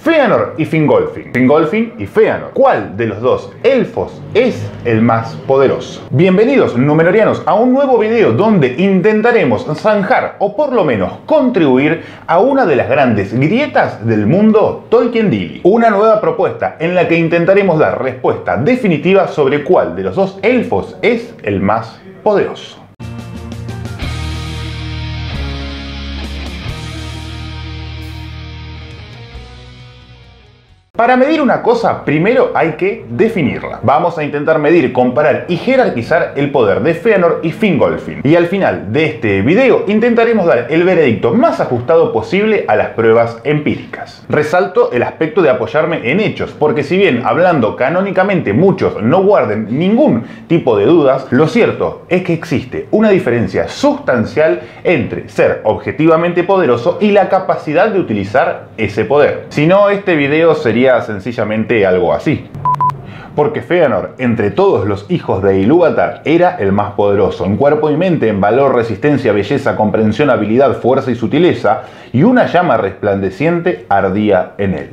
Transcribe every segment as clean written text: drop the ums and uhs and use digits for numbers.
Fëanor y Fingolfin. Fingolfin y Fëanor. ¿Cuál de los dos elfos es el más poderoso? Bienvenidos, Númenóreanos, a un nuevo video donde intentaremos zanjar o por lo menos contribuir a una de las grandes grietas del mundo Tolkien-Dili. Una nueva propuesta en la que intentaremos dar respuesta definitiva sobre cuál de los dos elfos es el más poderoso. Para medir una cosa, primero hay que definirla. Vamos a intentar medir, comparar y jerarquizar el poder de Fëanor y Fingolfin. Y al final de este video intentaremos dar el veredicto más ajustado posible a las pruebas empíricas. Resalto el aspecto de apoyarme en hechos, porque si bien hablando canónicamente muchos no guarden ningún tipo de dudas, lo cierto es que existe una diferencia sustancial entre ser objetivamente poderoso y la capacidad de utilizar ese poder. Si no, este video sería sencillamente algo así. Porque Fëanor, entre todos los hijos de Ilúvatar, era el más poderoso, en cuerpo y mente, en valor, resistencia, belleza, comprensión, habilidad, fuerza y sutileza, y una llama resplandeciente ardía en él.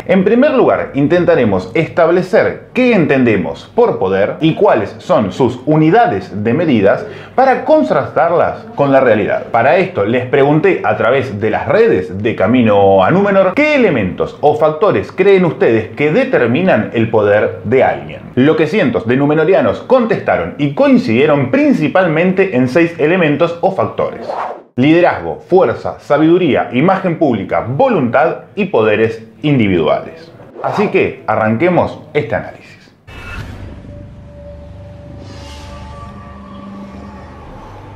En primer lugar, intentaremos establecer qué entendemos por poder y cuáles son sus unidades de medidas para contrastarlas con la realidad. Para esto les pregunté a través de las redes de Camino a Númenor qué elementos o factores creen ustedes que determinan el poder de alguien. Lo que cientos de númenóreanos contestaron y coincidieron principalmente en 6 elementos o factores: liderazgo, fuerza, sabiduría, imagen pública, voluntad y poderes individuales. Así que arranquemos este análisis.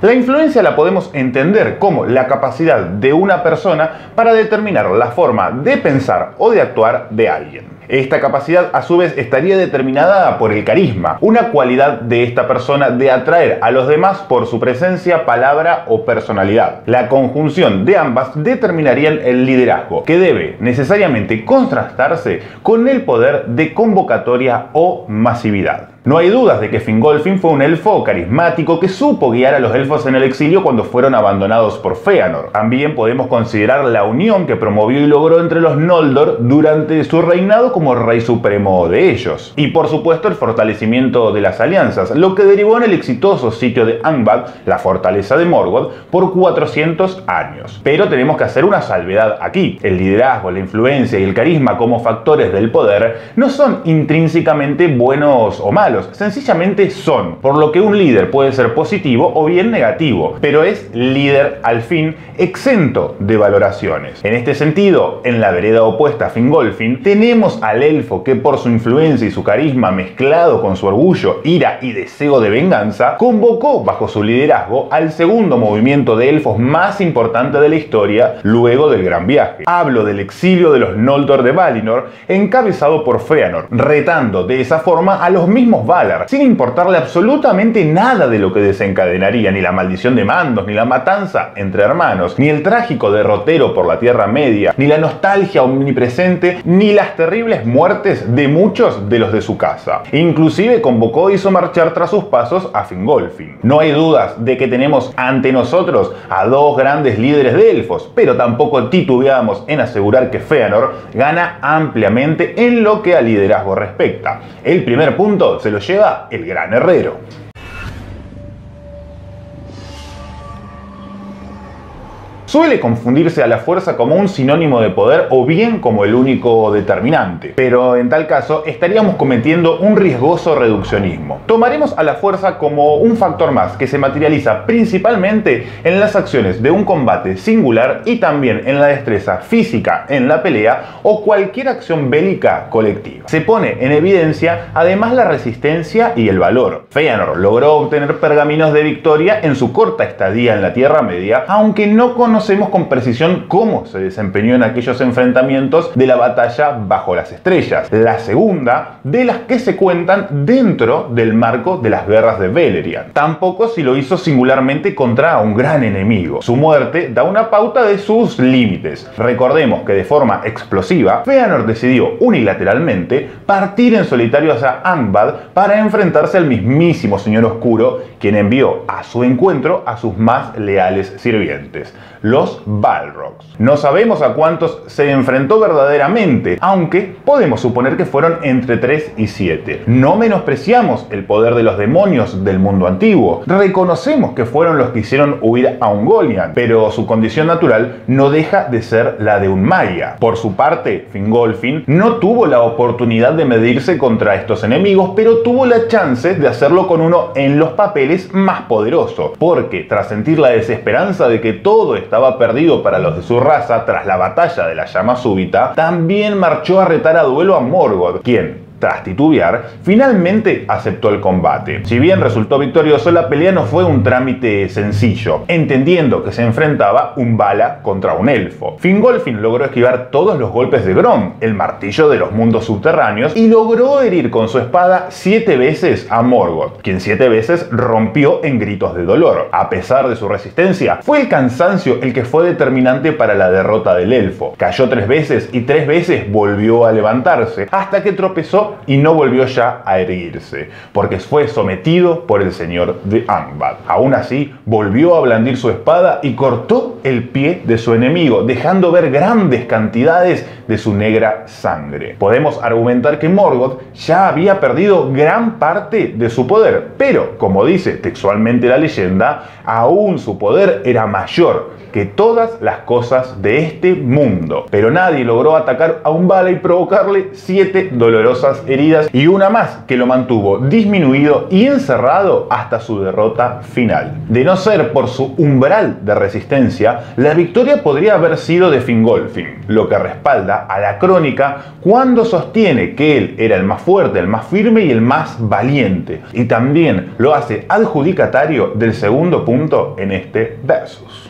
La influencia la podemos entender como la capacidad de una persona para determinar la forma de pensar o de actuar de alguien. Esta capacidad a su vez estaría determinada por el carisma, una cualidad de esta persona de atraer a los demás por su presencia, palabra o personalidad. La conjunción de ambas determinarían el liderazgo, que debe necesariamente contrastarse con el poder de convocatoria o masividad. No hay dudas de que Fingolfin fue un elfo carismático que supo guiar a los elfos en el exilio cuando fueron abandonados por Fëanor. También podemos considerar la unión que promovió y logró entre los Noldor durante su reinado como rey supremo de ellos. Y por supuesto el fortalecimiento de las alianzas, lo que derivó en el exitoso sitio de Angband, la fortaleza de Morgoth, por 400 años. Pero tenemos que hacer una salvedad aquí. El liderazgo, la influencia y el carisma como factores del poder no son intrínsecamente buenos o malos. Sencillamente son, por lo que un líder puede ser positivo o bien negativo, pero es líder al fin exento de valoraciones. En este sentido, en la vereda opuesta a Fingolfin, tenemos al elfo que por su influencia y su carisma mezclado con su orgullo, ira y deseo de venganza, convocó bajo su liderazgo al segundo movimiento de elfos más importante de la historia luego del Gran Viaje. Hablo del exilio de los Noldor de Valinor, encabezado por Fëanor, retando de esa forma a los mismos Valar, sin importarle absolutamente nada de lo que desencadenaría, ni la maldición de Mandos, ni la matanza entre hermanos, ni el trágico derrotero por la Tierra Media, ni la nostalgia omnipresente, ni las terribles muertes de muchos de los de su casa. Inclusive convocó e hizo marchar tras sus pasos a Fingolfin. No hay dudas de que tenemos ante nosotros a dos grandes líderes de elfos, pero tampoco titubeamos en asegurar que Fëanor gana ampliamente en lo que a liderazgo respecta. El primer punto se lo lleva el gran herrero. Suele confundirse a la fuerza como un sinónimo de poder o bien como el único determinante, pero en tal caso estaríamos cometiendo un riesgoso reduccionismo. Tomaremos a la fuerza como un factor más que se materializa principalmente en las acciones de un combate singular y también en la destreza física en la pelea o cualquier acción bélica colectiva. Se pone en evidencia además la resistencia y el valor. Fëanor logró obtener pergaminos de victoria en su corta estadía en la Tierra Media, aunque no conocía conocemos con precisión cómo se desempeñó en aquellos enfrentamientos de la batalla bajo las estrellas. La segunda, de las que se cuentan dentro del marco de las guerras de Beleriand. Tampoco si lo hizo singularmente contra un gran enemigo. Su muerte da una pauta de sus límites. Recordemos que de forma explosiva, Fëanor decidió unilateralmente partir en solitario hacia Angband para enfrentarse al mismísimo Señor Oscuro, quien envió a su encuentro a sus más leales sirvientes, los Balrogs. No sabemos a cuántos se enfrentó verdaderamente, aunque podemos suponer que fueron entre 3 y 7. No menospreciamos el poder de los demonios del mundo antiguo. Reconocemos que fueron los que hicieron huir a Ungoliant, pero su condición natural no deja de ser la de un Maia. Por su parte, Fingolfin no tuvo la oportunidad de medirse contra estos enemigos, pero tuvo la chance de hacerlo con uno en los papeles más poderoso, porque tras sentir la desesperanza de que todo estaba perdido para los de su raza tras la batalla de la llama súbita, también marchó a retar a duelo a Morgoth, quien, tras titubear, finalmente aceptó el combate. Si bien resultó victorioso, la pelea no fue un trámite sencillo, entendiendo que se enfrentaba un Vala contra un elfo. Fingolfin logró esquivar todos los golpes de Grom, el martillo de los mundos subterráneos, y logró herir con su espada 7 veces a Morgoth, quien 7 veces rompió en gritos de dolor. A pesar de su resistencia, fue el cansancio el que fue determinante para la derrota del elfo. Cayó 3 veces y 3 veces volvió a levantarse, hasta que tropezó y no volvió ya a erguirse, porque fue sometido por el señor de Angband. Aún así, volvió a blandir su espada y cortó el pie de su enemigo, dejando ver grandes cantidades de su negra sangre. Podemos argumentar que Morgoth ya había perdido gran parte de su poder, pero, como dice textualmente la leyenda, aún su poder era mayor que todas las cosas de este mundo. Pero nadie logró atacar a un Vala y provocarle 7 dolorosas heridas y una más que lo mantuvo disminuido y encerrado hasta su derrota final. De no ser por su umbral de resistencia, la victoria podría haber sido de Fingolfin, lo que respalda a la crónica cuando sostiene que él era el más fuerte, el más firme y el más valiente, y también lo hace adjudicatario del segundo punto en este versus.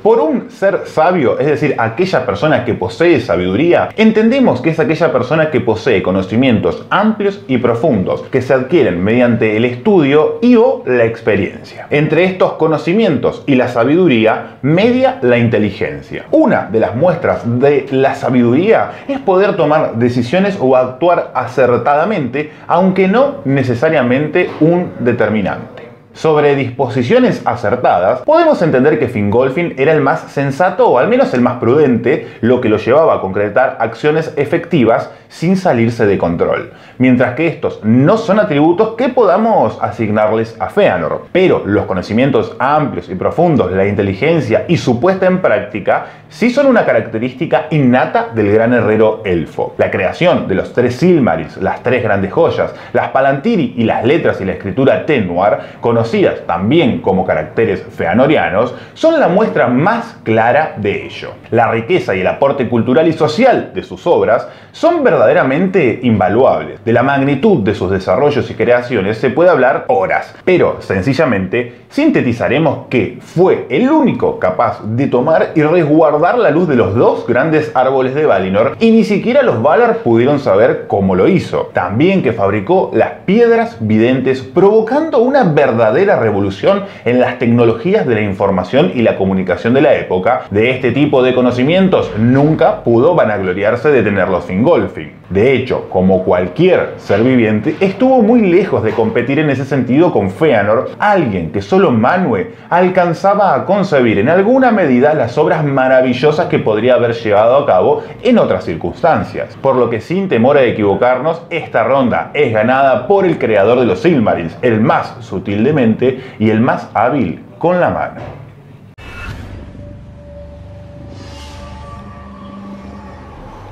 Por un ser sabio, es decir, aquella persona que posee sabiduría, entendemos que es aquella persona que posee conocimientos amplios y profundos, que se adquieren mediante el estudio y o la experiencia. Entre estos conocimientos y la sabiduría, media la inteligencia. Una de las muestras de la sabiduría es poder tomar decisiones o actuar acertadamente, aunque no necesariamente un determinante. Sobre disposiciones acertadas, podemos entender que Fingolfin era el más sensato o al menos el más prudente, lo que lo llevaba a concretar acciones efectivas sin salirse de control, mientras que estos no son atributos que podamos asignarles a Fëanor, pero los conocimientos amplios y profundos, la inteligencia y su puesta en práctica sí son una característica innata del gran herrero elfo. La creación de los 3 Silmarils, las 3 grandes joyas, las Palantiri y las letras y la escritura Tenoir, conocidas también como caracteres feanorianos, son la muestra más clara de ello. La riqueza y el aporte cultural y social de sus obras son verdaderamente invaluables. De la magnitud de sus desarrollos y creaciones se puede hablar horas, pero sencillamente sintetizaremos que fue el único capaz de tomar y resguardar la luz de los 2 grandes árboles de Valinor, y ni siquiera los Valar pudieron saber cómo lo hizo. También que fabricó las piedras videntes, provocando una verdadera revolución en las tecnologías de la información y la comunicación de la época. De este tipo de conocimientos nunca pudo vanagloriarse de tenerlos Fingolfin. De hecho, como cualquier ser viviente, estuvo muy lejos de competir en ese sentido con Fëanor, alguien que solo Manwë alcanzaba a concebir en alguna medida las obras maravillosas que podría haber llevado a cabo en otras circunstancias. Por lo que, sin temor a equivocarnos, esta ronda es ganada por el creador de los Silmarils, el más sutil de mente y el más hábil con la mano.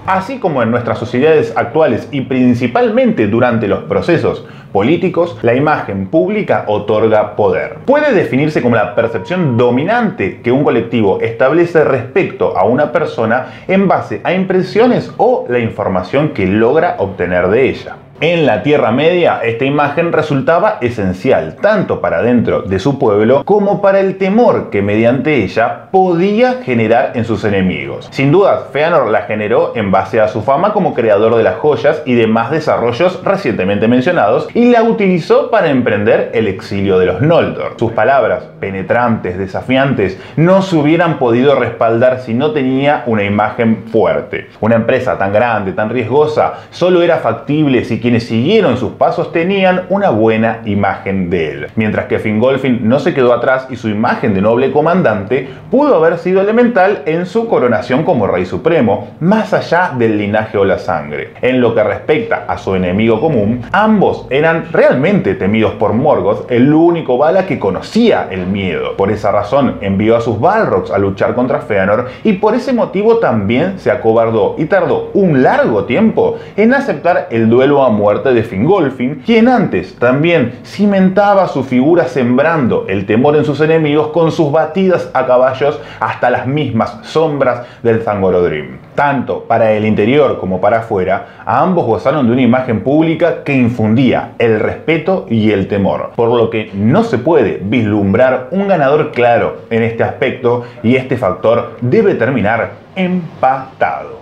Así como en nuestras sociedades actuales y principalmente durante los procesos políticos, la imagen pública otorga poder. Puede definirse como la percepción dominante que un colectivo establece respecto a una persona en base a impresiones o la información que logra obtener de ella. En la Tierra Media, esta imagen resultaba esencial, tanto para dentro de su pueblo como para el temor que mediante ella podía generar en sus enemigos. Sin duda, Fëanor la generó en base a su fama como creador de las joyas y demás desarrollos recientemente mencionados, y la utilizó para emprender el exilio de los Noldor. Sus palabras, penetrantes, desafiantes, no se hubieran podido respaldar si no tenía una imagen fuerte. Una empresa tan grande, tan riesgosa, solo era factible si quienes siguieron sus pasos tenían una buena imagen de él. Mientras que Fingolfin no se quedó atrás y su imagen de noble comandante pudo haber sido elemental en su coronación como rey supremo, más allá del linaje o la sangre. En lo que respecta a su enemigo común, ambos eran realmente temidos por Morgoth, el único Vala que conocía el miedo. Por esa razón envió a sus Balrogs a luchar contra Fëanor, y por ese motivo también se acobardó y tardó un largo tiempo en aceptar el duelo a muerte de Fingolfin, quien antes también cimentaba su figura sembrando el temor en sus enemigos con sus batidas a caballos hasta las mismas sombras del Zangorodrim. Tanto para el interior como para afuera, a ambos gozaron de una imagen pública que infundía el respeto y el temor, por lo que no se puede vislumbrar un ganador claro en este aspecto, y este factor debe terminar empatado.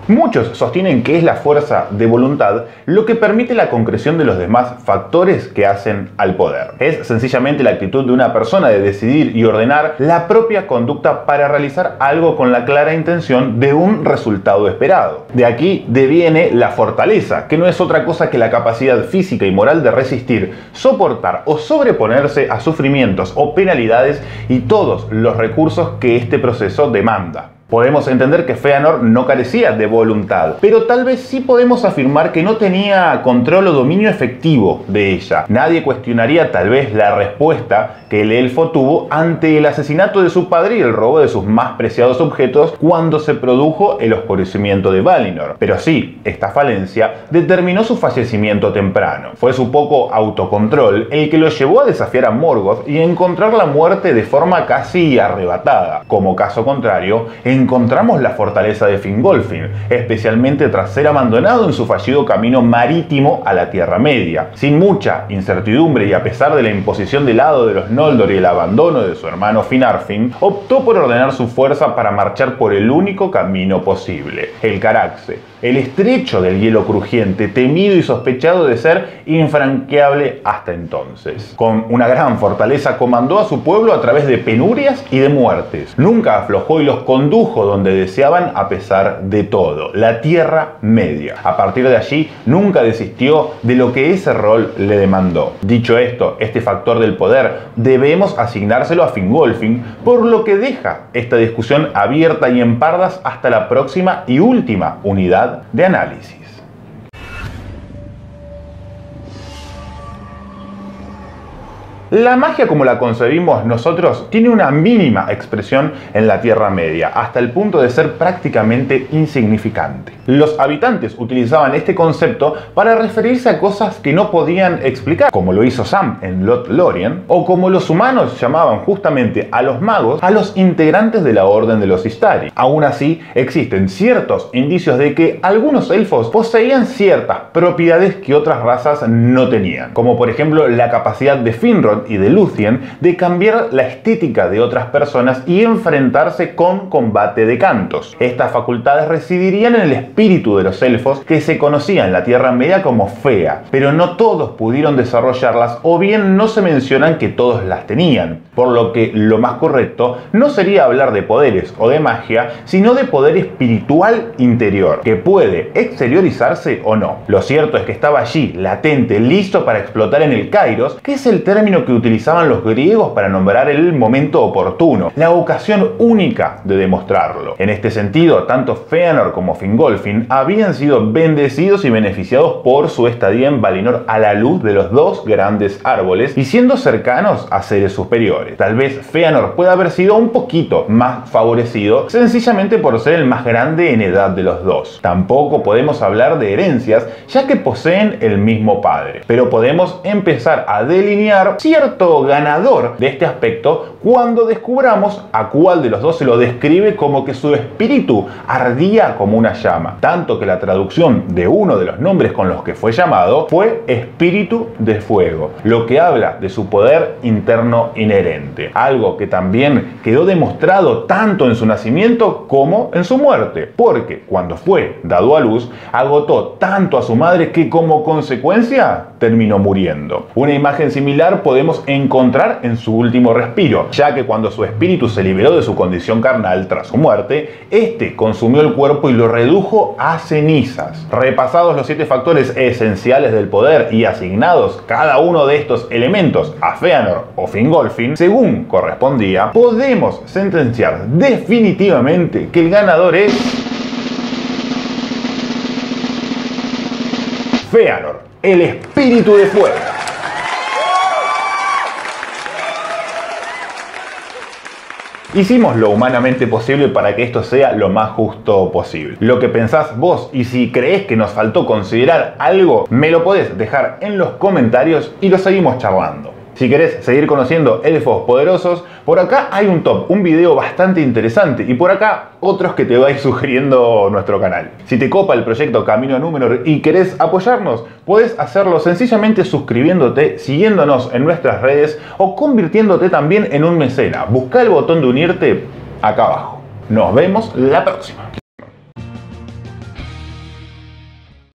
Muchos sostienen que es la fuerza de voluntad lo que permite la concreción de los demás factores que hacen al poder. Es sencillamente la actitud de una persona de decidir y ordenar la propia conducta para realizar algo con la clara intención de un resultado esperado. De aquí deviene la fortaleza, que no es otra cosa que la capacidad física y moral de resistir, soportar o sobreponerse a sufrimientos o penalidades y todos los recursos que este proceso demanda. Podemos entender que Fëanor no carecía de voluntad, pero tal vez sí podemos afirmar que no tenía control o dominio efectivo de ella. Nadie cuestionaría tal vez la respuesta que el elfo tuvo ante el asesinato de su padre y el robo de sus más preciados objetos cuando se produjo el oscurecimiento de Valinor. Pero sí, esta falencia determinó su fallecimiento temprano. Fue su poco autocontrol el que lo llevó a desafiar a Morgoth y a encontrar la muerte de forma casi arrebatada. Como caso contrario, encontramos la fortaleza de Fingolfin, especialmente tras ser abandonado en su fallido camino marítimo a la Tierra Media. Sin mucha incertidumbre y a pesar de la imposición del lado de los Noldor y el abandono de su hermano Finarfin, optó por ordenar su fuerza para marchar por el único camino posible, el Caraxe, el estrecho del hielo crujiente, temido y sospechado de ser infranqueable hasta entonces. Con una gran fortaleza comandó a su pueblo a través de penurias y de muertes. Nunca aflojó y los condujo donde deseaban a pesar de todo, la Tierra Media. A partir de allí, nunca desistió de lo que ese rol le demandó. Dicho esto, este factor del poder debemos asignárselo a Fingolfin, por lo que deja esta discusión abierta y en pardas hasta la próxima y última unidad de análisis. La magia como la concebimos nosotros tiene una mínima expresión en la Tierra Media, hasta el punto de ser prácticamente insignificante. Los habitantes utilizaban este concepto para referirse a cosas que no podían explicar, como lo hizo Sam en Lothlórien, o como los humanos llamaban justamente a los magos, a los integrantes de la Orden de los Istari. Aún así, existen ciertos indicios de que algunos elfos poseían ciertas propiedades que otras razas no tenían, como por ejemplo la capacidad de Finrod y de Lúthien de cambiar la estética de otras personas y enfrentarse con combate de cantos. Estas facultades residirían en el espíritu de los elfos, que se conocía en la Tierra Media como Fea, pero no todos pudieron desarrollarlas, o bien no se mencionan que todos las tenían, por lo que lo más correcto no sería hablar de poderes o de magia, sino de poder espiritual interior, que puede exteriorizarse o no. Lo cierto es que estaba allí, latente, listo para explotar en el Kairos, que es el término que utilizaban los griegos para nombrar el momento oportuno, la ocasión única de demostrarlo. En este sentido, tanto Fëanor como Fingolfin habían sido bendecidos y beneficiados por su estadía en Valinor a la luz de los dos grandes árboles y siendo cercanos a seres superiores. Tal vez Fëanor pueda haber sido un poquito más favorecido sencillamente por ser el más grande en edad de los dos. Tampoco podemos hablar de herencias, ya que poseen el mismo padre, pero podemos empezar a delinear ciertos cierto ganador de este aspecto cuando descubramos a cuál de los dos se lo describe como que su espíritu ardía como una llama, tanto que la traducción de uno de los nombres con los que fue llamado fue espíritu de fuego, lo que habla de su poder interno inherente, algo que también quedó demostrado tanto en su nacimiento como en su muerte, porque cuando fue dado a luz agotó tanto a su madre que como consecuencia terminó muriendo. Una imagen similar podemos encontrar en su último respiro, ya que cuando su espíritu se liberó de su condición carnal tras su muerte, este consumió el cuerpo y lo redujo a cenizas. Repasados los 7 factores esenciales del poder y asignados cada uno de estos elementos a Fëanor o Fingolfin, según correspondía, podemos sentenciar definitivamente que el ganador es Fëanor, el espíritu de fuego. Hicimos lo humanamente posible para que esto sea lo más justo posible. Lo que pensás vos y si creés que nos faltó considerar algo, me lo podés dejar en los comentarios y lo seguimos charlando. Si querés seguir conociendo elfos poderosos, por acá hay un top, un video bastante interesante y por acá otros que te va a ir sugiriendo nuestro canal. Si te copa el proyecto Camino a Númenor y querés apoyarnos, podés hacerlo sencillamente suscribiéndote, siguiéndonos en nuestras redes o convirtiéndote también en un mecena. Busca el botón de unirte acá abajo. Nos vemos la próxima.